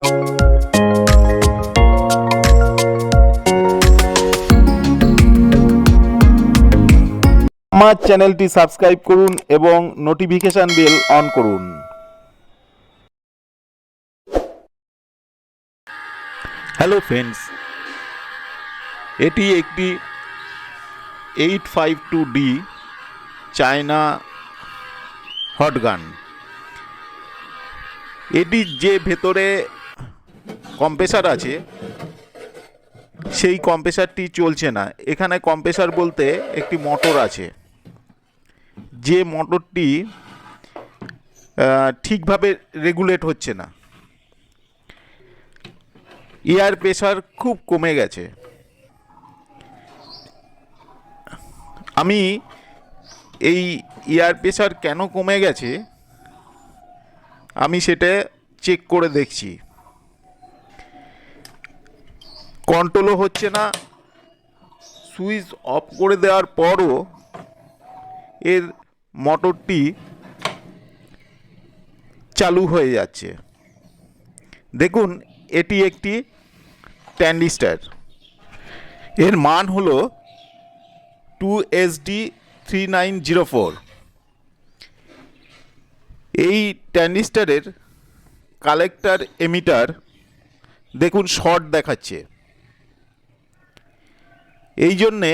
আমার চ্যানেলটি সাবস্ক্রাইব করুন এবং নোটিফিকেশন বেল অন করুন। হ্যালো ফ্রেন্ডস, এটি একটি 852D চায়না হটগান। এটির যে ভেতরে কম্প্রেসার আছে সেই কম্প্রেসারটি চলছে না। এখানে কম্প্রেসার বলতে একটি মোটর আছে, যে মোটরটি ঠিকভাবে রেগুলেট হচ্ছে না। এয়ার প্রেসার খুব কমে গেছে। আমি এই এয়ার প্রেসার কেন কমে গেছে আমি সেটা চেক করে দেখছি। কন্ট্রোলও হচ্ছে না, সুইচ অফ করে দেওয়ার পরও এর মোটরটি চালু হয়ে যাচ্ছে। দেখুন, এটি একটি ট্রানজিস্টর। এর মান হলো 2SD3904। এই ট্রানজিস্টরের কালেক্টর এমিটার দেখুন শর্ট দেখাচ্ছে। এই জন্যে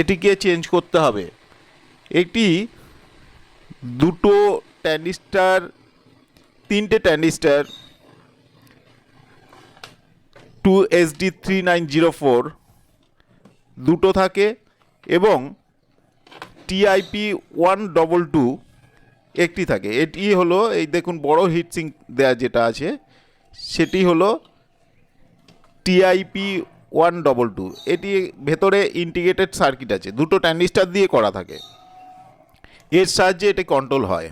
এটিকে চেঞ্জ করতে হবে। এটি দুটো ট্রানজিস্টর, তিনটে ট্রানজিস্টর 2SD3904 দুটো থাকে এবং TIP122 একটি থাকে। এটি হলো, এই দেখুন বড় হিটসিঙ্ক দেয়া যেটা আছে সেটি হলো TIP122। এটি ভেতরে ইন্টিগ্রেটেড সার্কিট আছে, দুটো ট্রানজিস্টর দিয়ে করা থাকে। এর সাহায্যে এটি কন্ট্রোল হয়।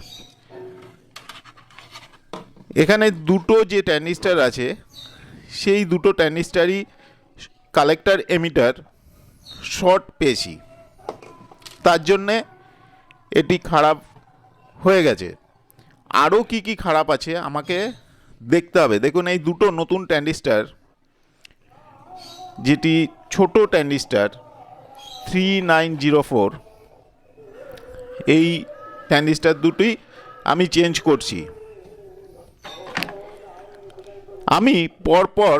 এখানে দুটো যে ট্রানজিস্টর আছে সেই দুটো ট্রানজিস্টরই কালেক্টর এমিটার শর্ট পেয়েছি, তার জন্যে এটি খারাপ হয়ে গেছে। আরও কি কি খারাপ আছে আমাকে দেখতে হবে। দেখুন, এই দুটো নতুন ট্রানজিস্টর, যেটি ছোট ট্রানজিস্টর 3904, এই ট্রানজিস্টর দুটি আমি চেঞ্জ করছি। আমি পরপর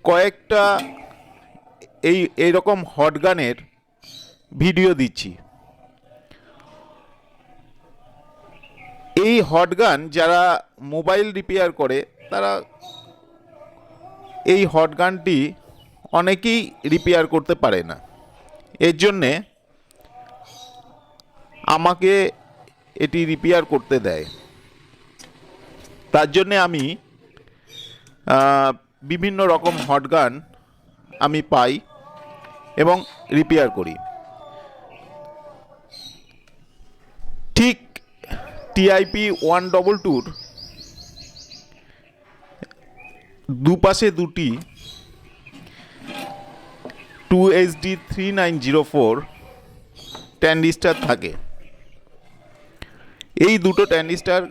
কয়েকটা এইরকম হটগানের ভিডিও দিচ্ছি। এই হটগান যারা মোবাইল রিপেয়ার করে তারা এই হটগানটি অনেকেই রিপেয়ার করতে পারে না। এর জন্যে আমাকে এটি রিপেয়ার করতে দেয়। তার জন্যে আমি বিভিন্ন রকম হটগান আমি পাই এবং রিপেয়ার করি। ঠিক TIP122 দুপাশে দুটি 2SD3904 ট্রানজিস্টর থাকে। এই দুটো ট্রানজিস্টর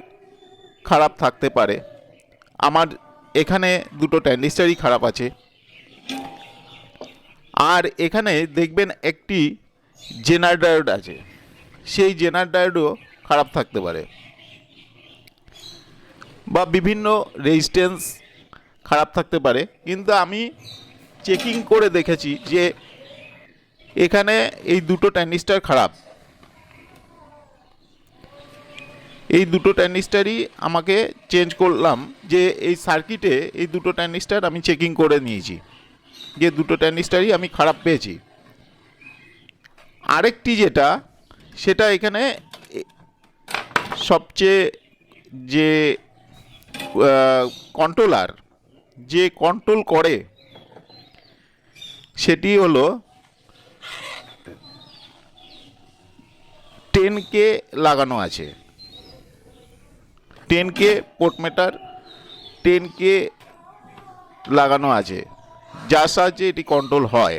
খারাপ থাকতে পারে। আমার এখানে দুটো ট্রানজিস্টরই খারাপ আছে। আর এখানে দেখবেন একটি জেনার ডায়োড আছে, সেই জেনার ডায়োডও খারাপ থাকতে পারে, বা বিভিন্ন রেজিস্ট্যান্স খারাপ থাকতে পারে। কিন্তু আমি চেকিং করে দেখেছি যে এখানে এই দুটো ট্রানজিস্টর খারাপ। এই দুটো ট্রানজিস্টরই আমাকে চেঞ্জ করলাম, যে এই সার্কিটে এই দুটো ট্রানজিস্টর আমি চেকিং করে নিয়েছি যে দুটো ট্রানজিস্টরই আমি খারাপ পেয়েছি। আরেকটি যেটা, সেটা এখানে সবচেয়ে যে কন্ট্রোলার যে কন্ট্রোল করে সেটি হলো 10K লাগানো আছে। 10K পোর্টমিটার 10K লাগানো আছে, যার সাহায্যে এটি কন্ট্রোল হয়।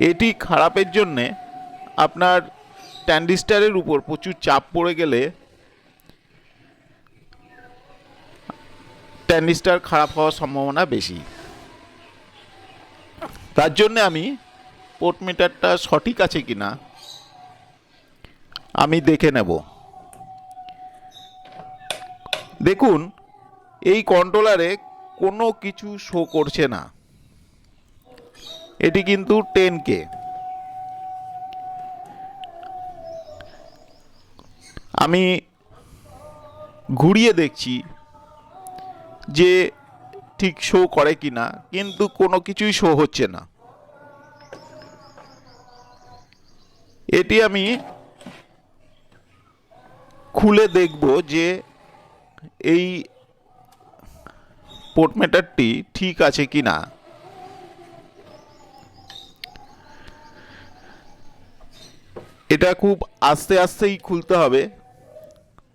এটি খারাপের জন্যে আপনার ট্রানজিস্টরের উপর প্রচুর চাপ পড়ে গেলে ট্রানজিস্টর খারাপ হওয়ার সম্ভাবনা বেশি। তার জন্য আমি পোর্ট মিটারটা সঠিক আছে কিনা আমি দেখে নেব। দেখুন, এই কন্ট্রোলারে কোনো কিছু শো করছে না। এটি কিন্তু 10K। আমি ঘুরিয়ে দেখছি যে ঠিক শো করে কিনা, কিন্তু কোনো কিছুই শো হচ্ছে না। এটি আমি খুলে দেখব যে এই পোর্ট মিটারটি ঠিক আছে কিনা। এটা খুব আস্তে আস্তেই খুলতে হবে,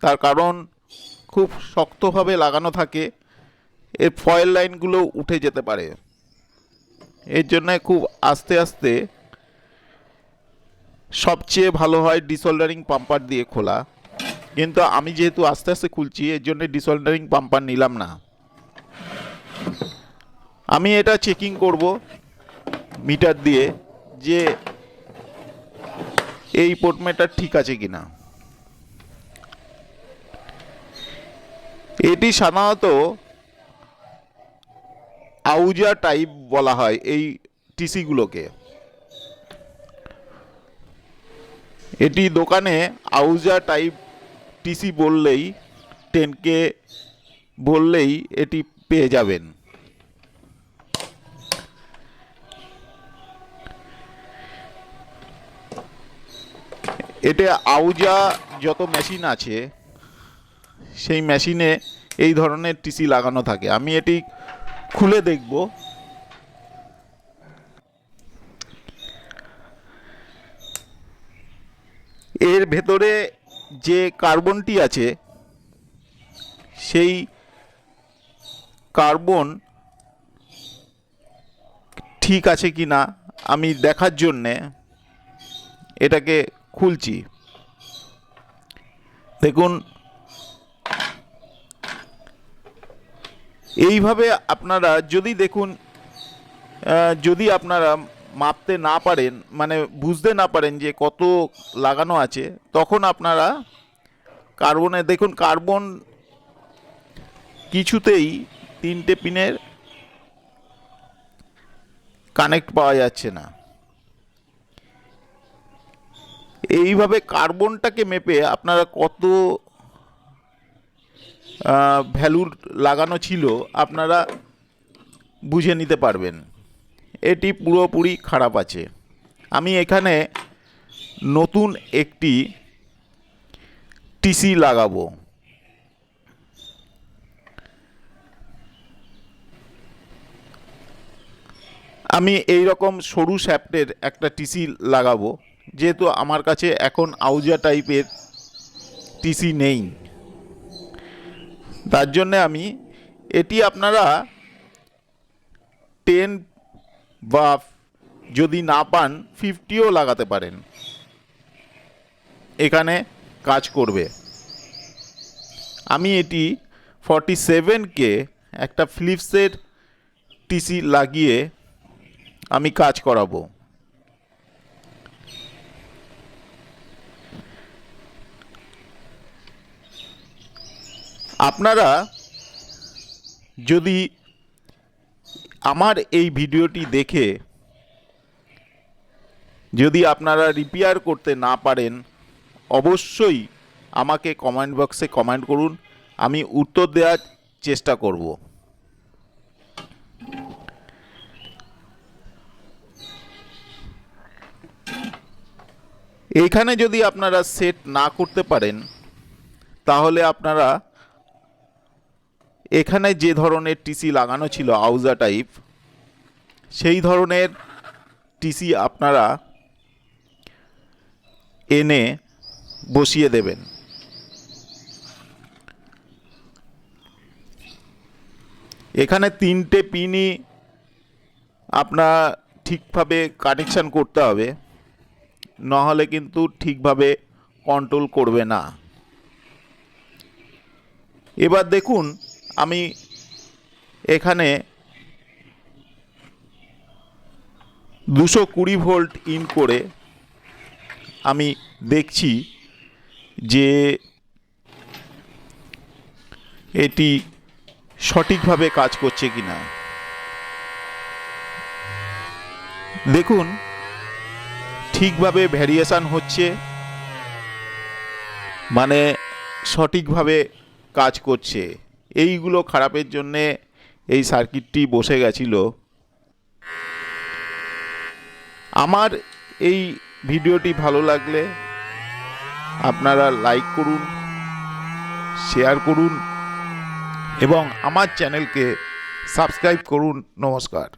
তার কারণ খুব শক্তভাবে লাগানো থাকে, এর ফয়েল লাইনগুলো উঠে যেতে পারে। এর জন্য খুব আস্তে আস্তে, সবচেয়ে ভালো হয় ডিসোল্ডারিং পাম্পার দিয়ে খোলা, কিন্তু আমি যেহেতু আস্তে আস্তে খুলছি এর জন্য ডিসোল্ডারিং পাম্পার নিলাম না। আমি এটা চেকিং করব মিটার দিয়ে যে এই পোর্ট মিটার ঠিক আছে কিনা। এটি সাধারণত আউজা টাইপ বলা হয় এই টিসিগুলোকে। এটি দোকানে আউজা টাইপ টিসি বললেই, 10K বললেই এটি পেয়ে যাবেন। এটা আউজা যত মেশিন আছে সেই মেশিনে এই ধরনের টিসি লাগানো থাকে। আমি এটি খুলে দেখব। এর ভেতরে যে কার্বনটি আছে সেই কার্বন ঠিক আছে কিনা আমি দেখার জন্যে এটাকে খুলছি। দেখুন, এইভাবে আপনারা যদি দেখুন, যদি আপনারা মাপতে না পারেন, মানে বুঝতে না পারেন যে কত লাগানো আছে, তখন আপনারা কার্বনে দেখুন, কার্বন কিছুতেই 3টে পিনের কানেক্ট পাওয়া যাচ্ছে না। এইভাবে কার্বনটাকে মেপে আপনারা কত ভ্যালুর লাগানো ছিল আপনারা বুঝে নিতে পারবেন। এটি পুরোপুরি খারাপ আছে। আমি এখানে নতুন একটি টিসি লাগাবো। আমি এই রকম সরু শ্যাফটের একটা টিসি লাগাবো, যেহেতু আমার কাছে এখন আউজা টাইপের টিসি নেই। তার জন্যে আমি এটি আপনারা 10 বা যদি না পান 50ও লাগাতে পারেন, এখানে কাজ করবে। আমি এটি 47K একটা ফিলিপসের টিসি লাগিয়ে আমি কাজ করাবো। আপনারা যদি আমার এই ভিডিওটি দেখে যদি আপনারা রিপেয়ার করতে না পারেন, অবশ্যই আমাকে কমেন্ট বক্সে কমেন্ট করুন, আমি উত্তর দেওয়ার চেষ্টা করব। এইখানে যদি আপনারা সেট না করতে পারেন, তাহলে আপনারা এখানে যে ধরনের টিসি লাগানো ছিল আউজা টাইপ, সেই ধরনের টিসি আপনারা এনে বসিয়ে দেবেন। এখানে 3টে পিনই আপনার ঠিকভাবে কানেকশান করতে হবে, নাহলে কিন্তু ঠিকভাবে কন্ট্রোল করবে না। এবার দেখুন, আমি এখানে 220 ভোল্ট ইন করে আমি দেখছি যে এটি সঠিকভাবে কাজ করছে কিনা। দেখুন ঠিকভাবে ভ্যারিয়েশন হচ্ছে, মানে সঠিকভাবে কাজ করছে। এইগুলো খারাপের জন্যে এই সার্কিটটি বসে গেছিল। আমার এই ভিডিওটি ভালো লাগলে আপনারা লাইক করুন, শেয়ার করুন এবং আমার চ্যানেলকে সাবস্ক্রাইব করুন। নমস্কার।